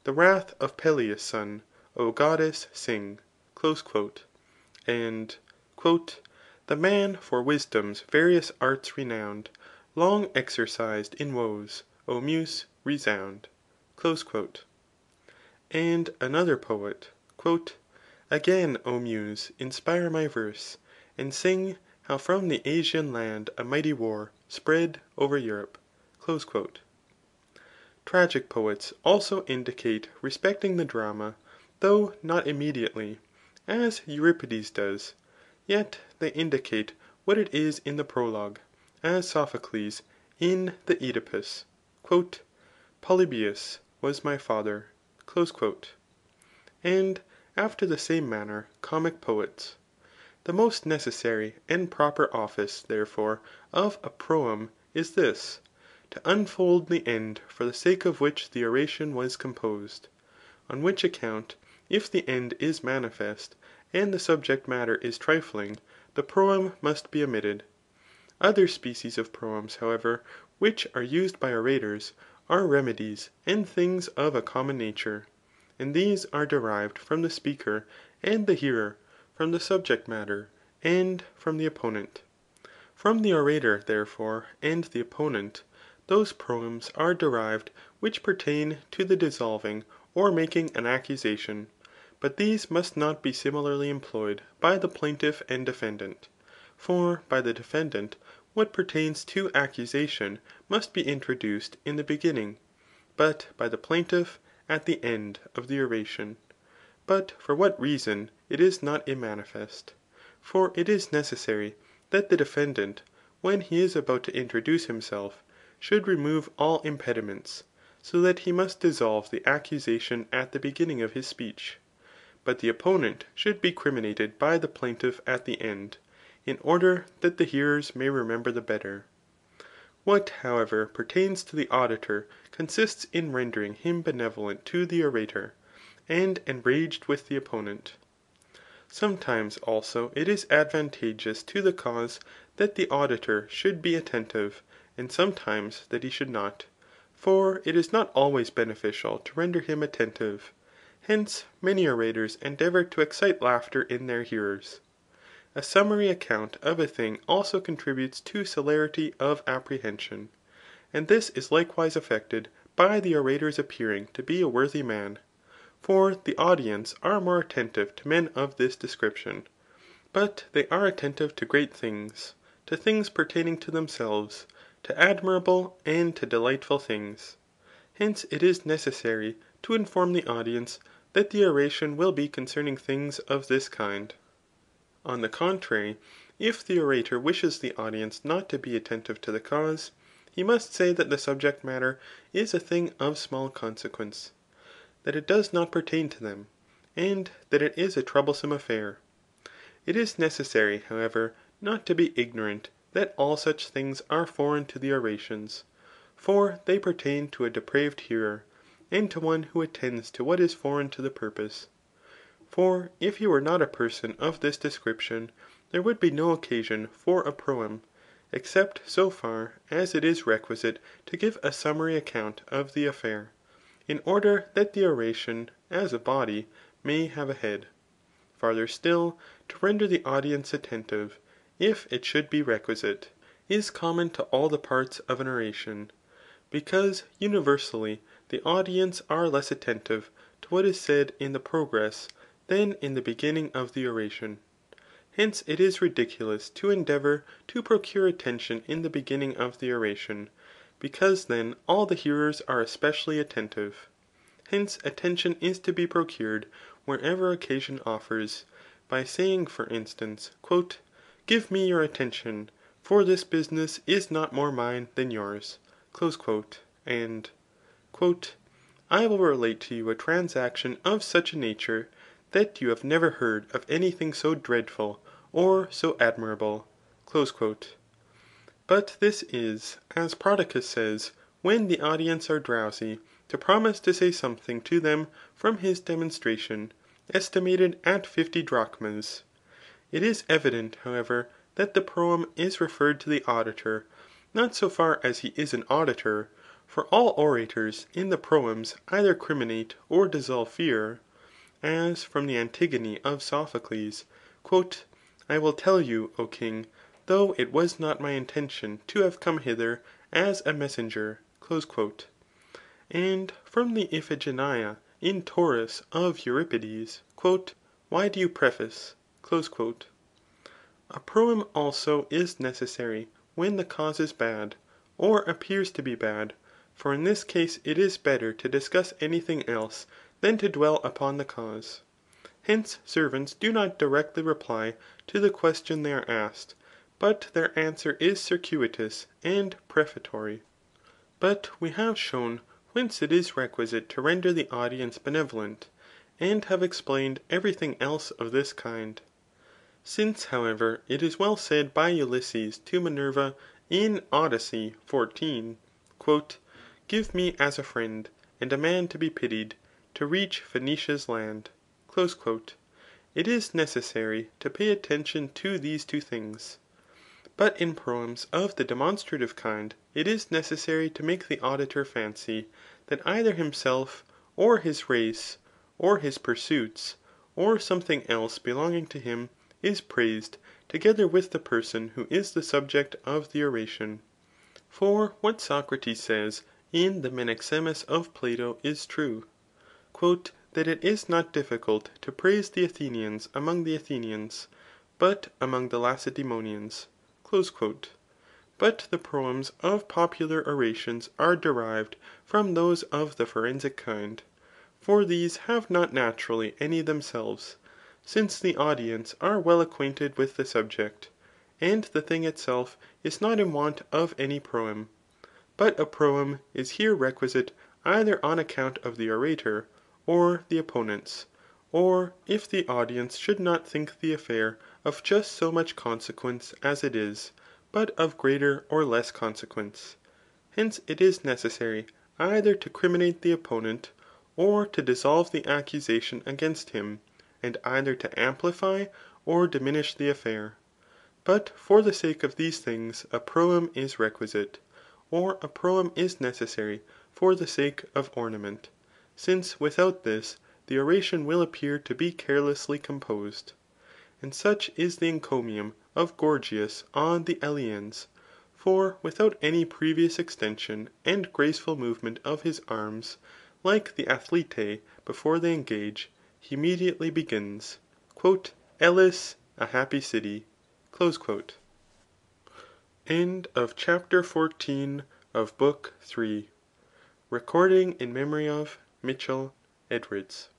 The wrath of Peleus' son, O goddess, sing. And the man for wisdom's various arts renowned, Long exercised in woes, O Muse, resound. And another poet, Again, O Muse, inspire my verse, and sing How from the Asian land a mighty war Spread over Europe. Tragic poets also indicate respecting the drama, though not immediately, as Euripides does, yet they indicate what it is in the prologue, as Sophocles in the CEdipus, Polybius was my father. And after the same manner comic poets. The most necessary and proper office, therefore, of a proem is this, to unfold the end for the sake of which the oration was composed. On which account, if the end is manifest, and the subject matter is trifling, the proem must be omitted. Other species of proems, however, which are used by orators, are remedies and things of a common nature. And these are derived from the speaker and the hearer, from the subject matter, and from the opponent. From the orator, therefore, and the opponent, those proems are derived which pertain to the dissolving or making an accusation. But these must not be similarly employed by the plaintiff and defendant. For by the defendant, what pertains to accusation must be introduced in the beginning, but by the plaintiff at the end of the oration. But for what reason it is not immanifest. For it is necessary that the defendant, when he is about to introduce himself, should remove all impediments, so that he must dissolve the accusation at the beginning of his speech. But the opponent should be criminated by the plaintiff at the end, in order that the hearers may remember the better. What, however, pertains to the auditor consists in rendering him benevolent to the orator, and enraged with the opponent. Sometimes, also, it is advantageous to the cause that the auditor should be attentive, and sometimes that he should not. For it is not always beneficial to render him attentive. Hence, many orators endeavour to excite laughter in their hearers. A summary account of a thing also contributes to celerity of apprehension. And this is likewise effected by the orator's appearing to be a worthy man. For the audience are more attentive to men of this description. But they are attentive to great things, to things pertaining to themselves, to admirable and to delightful things. Hence it is necessary to inform the audience that the oration will be concerning things of this kind. On the contrary, if the orator wishes the audience not to be attentive to the cause, he must say that the subject matter is a thing of small consequence, that it does not pertain to them, and that it is a troublesome affair. It is necessary, however, not to be ignorant that all such things are foreign to the orations, for they pertain to a depraved hearer, and to one who attends to what is foreign to the purpose. For if he were not a person of this description, there would be no occasion for a proem, except so far as it is requisite to give a summary account of the affair, in order that the oration, as a body, may have a head. Farther still, to render the audience attentive, if it should be requisite, is common to all the parts of an oration, because universally the audience are less attentive to what is said in the progress than in the beginning of the oration. Hence it is ridiculous to endeavour to procure attention in the beginning of the oration, because then all the hearers are especially attentive. Hence attention is to be procured wherever occasion offers, by saying for instance, Give me your attention, for this business is not more mine than yours, and I will relate to you a transaction of such a nature, that you have never heard of any thing so dreadful or so admirable. But this is, as Prodicus says, when the audience are drowsy, to promise to say something to them from his demonstration, estimated at 50 drachmas. It is evident, however, that the proem is referred to the auditor, not so far as he is an auditor, For all orators in the proems either criminate or dissolve fear, as from the Antigone of Sophocles, I will tell you, O king, though it was not my intention to have come hither as a messenger. And from the Iphigenia in Taurus of Euripides, Why do you preface? A proem also is necessary when the cause is bad, or appears to be bad ; for in this case it is better to discuss any thing else than to dwell upon the cause. Hence servants do not directly reply to the question they are asked, but their answer is circuitous and prefatory. But we have shown whence it is requisite to render the audience benevolent, and have explained every thing else of this kind. Since, however, it is well said by Ulysses to Minerva in Odyssey 14, Give me as a friend, and a man to be pitied, to reach Phoenicia's land. It is necessary to pay attention to these two things. But in proems of the demonstrative kind, it is necessary to make the auditor fancy, that either himself, or his race, or his pursuits, or something else belonging to him, is praised, together with the person who is the subject of the oration. For what Socrates says in the Menexemus of Plato is true, that it is not difficult to praise the Athenians among the Athenians, but among the Lacedaemonians. But the proems of popular orations are derived from those of the forensic kind. For these have not naturally any themselves, since the audience are well acquainted with the subject, and the thing itself is not in want of any proem. But a proem is here requisite either on account of the orator, or the opponents, or if the audience should not think the affair of just so much consequence as it is, but of greater or less consequence. Hence it is necessary either to criminate the opponent, or to dissolve the accusation against him, and either to amplify or diminish the affair. But for the sake of these things a proem is requisite, or a proem is necessary for the sake of ornament, since without this the oration will appear to be carelessly composed. And such is the encomium of Gorgias on the Eleans ; for without any previous extension and graceful movement of his arms, like the Athletæ before they engage, he immediately begins, Elis, a happy city. End of chapter 14 of book 3. Recording in memory of Mitchell, Edwards.